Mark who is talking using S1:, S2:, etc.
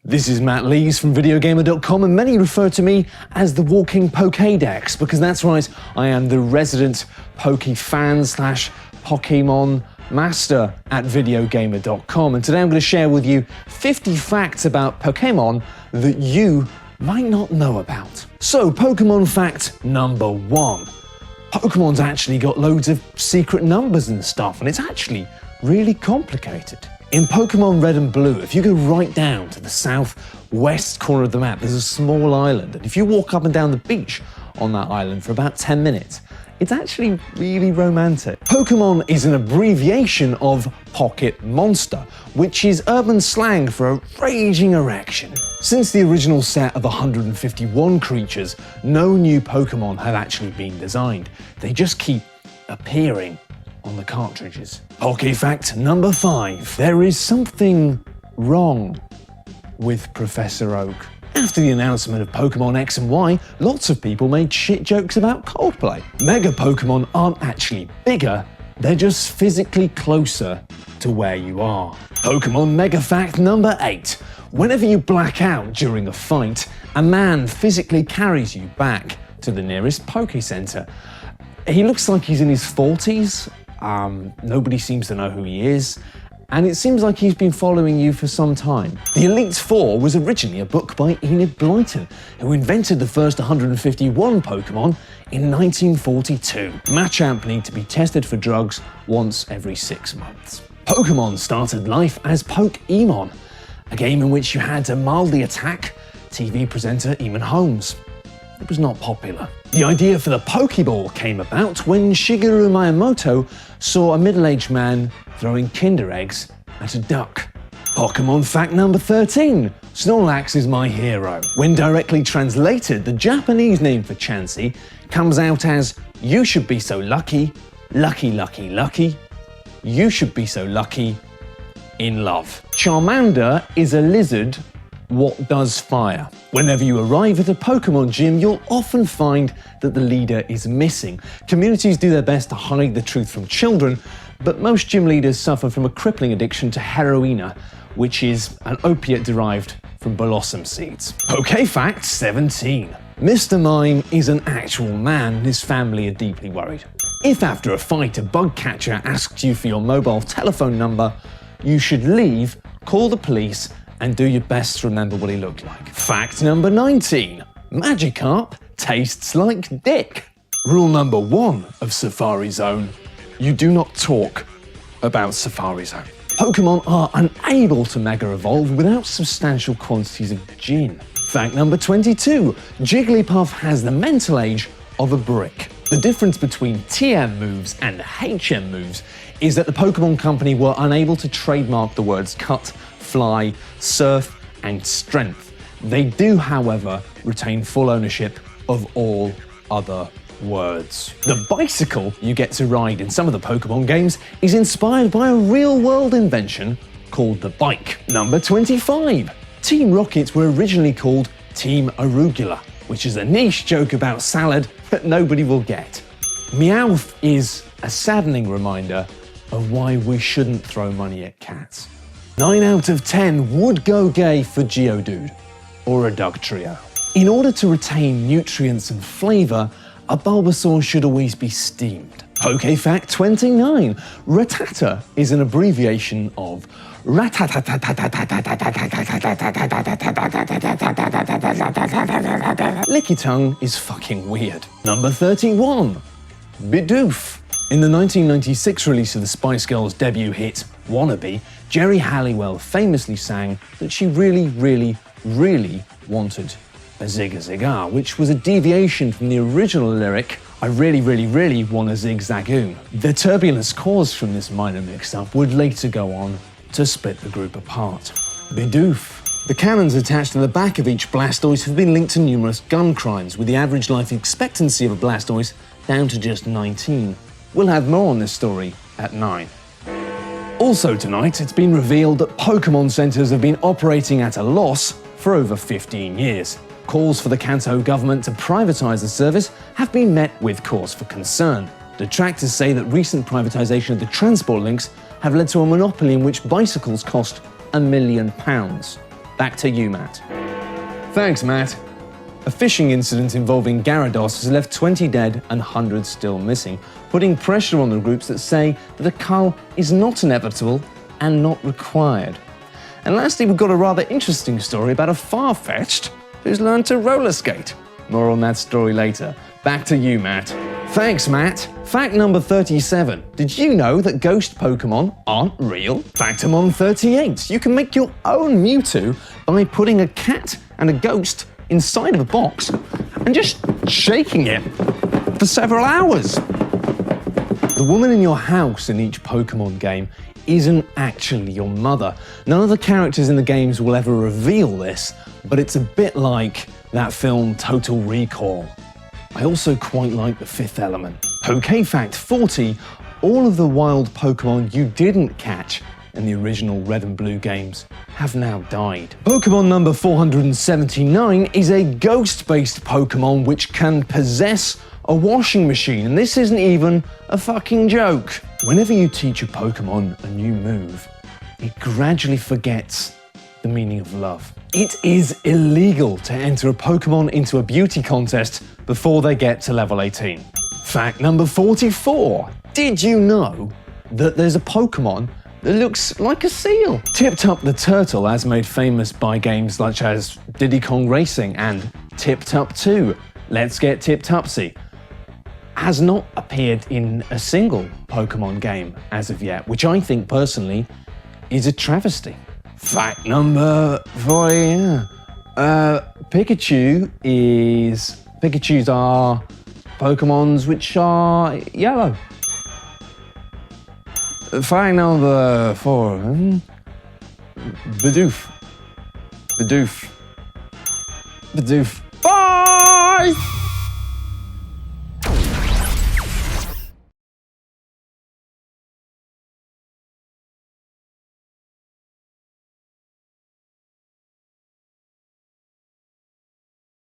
S1: This is Matt Lees from VideogamerTV, and many refer to me as the walking Pokédex, because that's right, I am the resident Poke fan / Pokemon master at VideogamerTV, and today I'm going to share with you 50 facts about Pokemon that you might not know about. So, Pokemon fact number 1. Pokemon's actually got loads of secret numbers and stuff, and it's actually really complicated. In Pokemon Red and Blue, if you go right down to the southwest corner of the map, there's a small island, and if you walk up and down the beach on that island for about 10 minutes, it's actually really romantic. Pokemon is an abbreviation of Pocket Monster, which is urban slang for a raging erection. Since the original set of 151 creatures, no new Pokemon have actually been designed. They just keep appearing on the cartridges. Poke fact number 5. There is something wrong with Professor Oak. After the announcement of Pokemon X and Y, lots of people made shit jokes about Coldplay. Mega Pokemon aren't actually bigger, they're just physically closer to where you are. Pokemon Mega fact number 8. Whenever you black out during a fight, a man physically carries you back to the nearest Poke Center. He looks like he's in his 40s. Nobody seems to know who he is, and it seems like he's been following you for some time. The Elite Four was originally a book by Enid Blyton, who invented the first 151 Pokemon in 1942. Machamp need to be tested for drugs once every 6 months. Pokemon started life as Pokémon, a game in which you had to mildly attack TV presenter Eamon Holmes. It was not popular. The idea for the Pokeball came about when Shigeru Miyamoto saw a middle-aged man throwing Kinder eggs at a duck. Pokemon fact number 13. Snorlax is my hero. When directly translated, the Japanese name for Chansey comes out as "You should be so lucky, lucky, lucky, lucky. You should be so lucky, in love." Charmander is a lizard. What does fire? Whenever you arrive at a Pokemon gym, you'll often find that the leader is missing. Communities do their best to hide the truth from children, but most gym leaders suffer from a crippling addiction to heroina, which is an opiate derived from blossom seeds. Poke fact 17. Mr. Mime is an actual man, and his family are deeply worried. If after a fight a bug catcher asks you for your mobile telephone number, you should leave, call the police, and do your best to remember what he looked like. Fact number 19. Magikarp tastes like dick. Rule number 1 of Safari Zone. You do not talk about Safari Zone. Pokemon are unable to Mega Evolve without substantial quantities of gin. Fact number 22. Jigglypuff has the mental age of a brick. The difference between TM moves and HM moves is that the Pokemon Company were unable to trademark the words cut, fly, surf, and strength. They do, however, retain full ownership of all other words. The bicycle you get to ride in some of the Pokemon games is inspired by a real-world invention called the bike. Number 25. Team Rockets were originally called Team Arugula, which is a niche joke about salad that nobody will get. Meowth is a saddening reminder of why we shouldn't throw money at cats. 9 out of 10 would go gay for Geodude or a Dugtrio. In order to retain nutrients and flavour, a Bulbasaur should always be steamed. Poke fact 29. Rattata is an abbreviation of Licky tongue is fucking weird. Number 31. Bidoof. In the 1996 release of the Spice Girls' debut hit, Wannabe, Jerry Halliwell famously sang that she really, really, really wanted a Zig a Zigar, which was a deviation from the original lyric, I really, really, really want a Zig Zagoon. The turbulence caused from this minor mix-up would later go on to split the group apart. Bidoof. The cannons attached to the back of each Blastoise have been linked to numerous gun crimes, with the average life expectancy of a Blastoise down to just 19. We'll have more on this story at 9. Also tonight, it's been revealed that Pokemon centres have been operating at a loss for over 15 years. Calls for the Kanto government to privatise the service have been met with cause for concern. Detractors say that recent privatisation of the transport links have led to a monopoly in which bicycles cost £1 million. Back to you, Matt. Thanks, Matt. A fishing incident involving Gyarados has left 20 dead and hundreds still missing, putting pressure on the groups that say that a cull is not inevitable and not required. And lastly, we've got a rather interesting story about a Farfetch'd who's learned to roller skate. More on that story later. Back to you, Matt. Thanks, Matt. Fact number 37. Did you know that ghost Pokemon aren't real? Factamon 38. You can make your own Mewtwo by putting a cat and a ghost inside of a box and just shaking it for several hours. The woman in your house in each Pokemon game isn't actually your mother. None of the characters in the games will ever reveal this, but it's a bit like that film Total Recall. I also quite like The Fifth Element. Poké Fact 40, all of the wild Pokemon you didn't catch in the original Red and Blue games have now died. Pokemon number 479 is a ghost-based Pokemon which can possess a washing machine, and this isn't even a fucking joke. Whenever you teach a Pokemon a new move, it gradually forgets the meaning of love. It is illegal to enter a Pokemon into a beauty contest before they get to level 18. Fact number 44. Did you know that there's a Pokemon that looks like a seal? Tip-Tup the Turtle, as made famous by games such as Diddy Kong Racing and Tip-Tup 2, Let's Get Tip-Tupsy, has not appeared in a single Pokemon game as of yet, which I think personally is a travesty. Fact number 40. Pikachus are Pokemons which are yellow. Fact number 4. Bidoof. Bye!